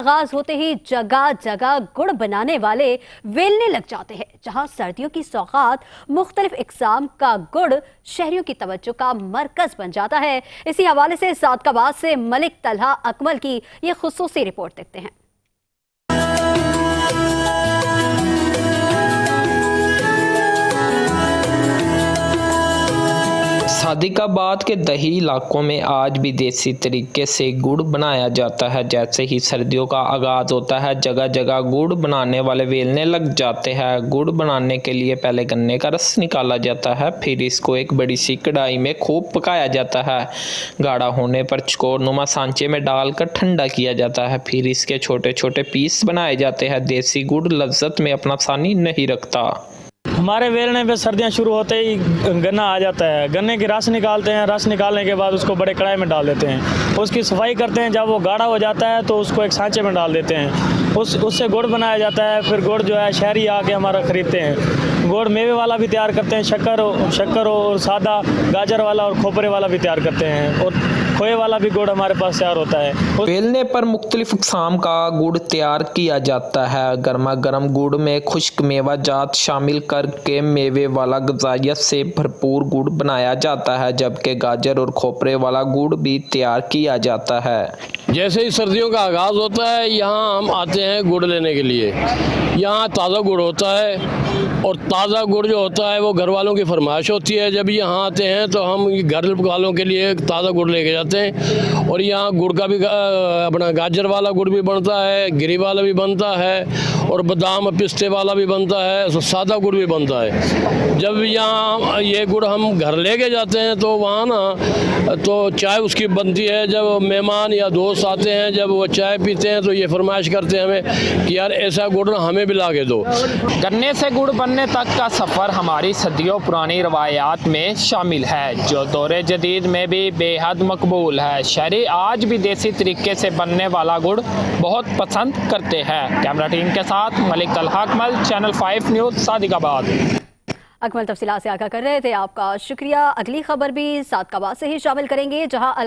आगाज होते ही जगह जगह गुड़ बनाने वाले वेलने लग जाते हैं। जहां सर्दियों की सौगात मुख्तलिफ इकसाम का गुड़ शहरियों की तवज्जो का मरकज बन जाता है। इसी हवाले से सादकाबाद से मलिक तलहा अकमल की ये खुसूसी रिपोर्ट देखते हैं। सादिकाबाद के दही इलाकों में आज भी देसी तरीके से गुड़ बनाया जाता है। जैसे ही सर्दियों का आगाज होता है, जगह जगह गुड़ बनाने वाले वेलने लग जाते हैं। गुड़ बनाने के लिए पहले गन्ने का रस निकाला जाता है, फिर इसको एक बड़ी सी कढ़ाई में खूब पकाया जाता है। गाढ़ा होने पर चकोर नुमा सांचे में डालकर ठंडा किया जाता है, फिर इसके छोटे छोटे पीस बनाए जाते हैं। देसी गुड़ लज्जत में अपना सानी नहीं रखता। हमारे वेलने पे सर्दियाँ शुरू होते ही गन्ना आ जाता है। गन्ने की रस निकालते हैं, रस निकालने के बाद उसको बड़े कढ़ाई में डाल देते हैं, उसकी सफाई करते हैं। जब वो गाढ़ा हो जाता है तो उसको एक सांचे में डाल देते हैं, उससे गुड़ बनाया जाता है। फिर गुड़ जो है शहरी आके हमारा ख़रीदते हैं। गुड़ मेवे वाला भी तैयार करते हैं, शक्कर और सादा गाजर वाला और खोपरे वाला भी तैयार करते हैं, और खोए वाला भी गुड़ हमारे पास तैयार होता है। वेलने पर मुख्तलिफ इक़साम का गुड़ तैयार किया जाता है। गर्मा गर्म गुड़ में खुश्क मेवा जात शामिल करके मेवे वाला ग़िज़ाइयत से भरपूर गुड़ बनाया जाता है, जबकि गाजर और खोपरे वाला गुड़ भी तैयार किया जाता है। जैसे ही सर्दियों का आगाज़ होता है, यहाँ हम आते हैं गुड़ लेने के लिए। यहाँ ताज़ा गुड़ होता है, और ताज़ा गुड़ जो होता है वो घर वालों की फरमाइश होती है। जब यहाँ आते हैं तो हम घर वालों के लिए ताज़ा गुड़ लेके जाते हैं। और यहाँ गुड़ का भी अपना गाजर वाला गुड़ भी बनता है, गिरी वाला भी बनता है, और बादाम पिस्ते वाला भी बनता है, सादा गुड़ भी बनता है। जब यहाँ ये गुड़ हम घर लेके जाते हैं तो वहाँ ना तो चाय उसकी बनती है। जब मेहमान या दोस्त आते हैं, जब वो चाय पीते हैं तो ये फरमाइश करते हैं हमें कि यार ऐसा गुड़ हमें भी ला के दो। गन्ने से गुड़ बनने तक का सफ़र हमारी सदियों पुरानी रवायात में शामिल है, जो दौरे जदीद में भी बेहद मकबूल है। शहरी आज भी देसी तरीके से बनने वाला गुड़ बहुत पसंद करते हैं। कैमरा टीम के साथ मलिक तलहा अकमल, चैनल 5 न्यूज़, सादिकाबाद। अकमल तफसीलात से आगाह कर रहे थे, आपका शुक्रिया। अगली खबर भी सादकाबाद से ही शामिल करेंगे, जहां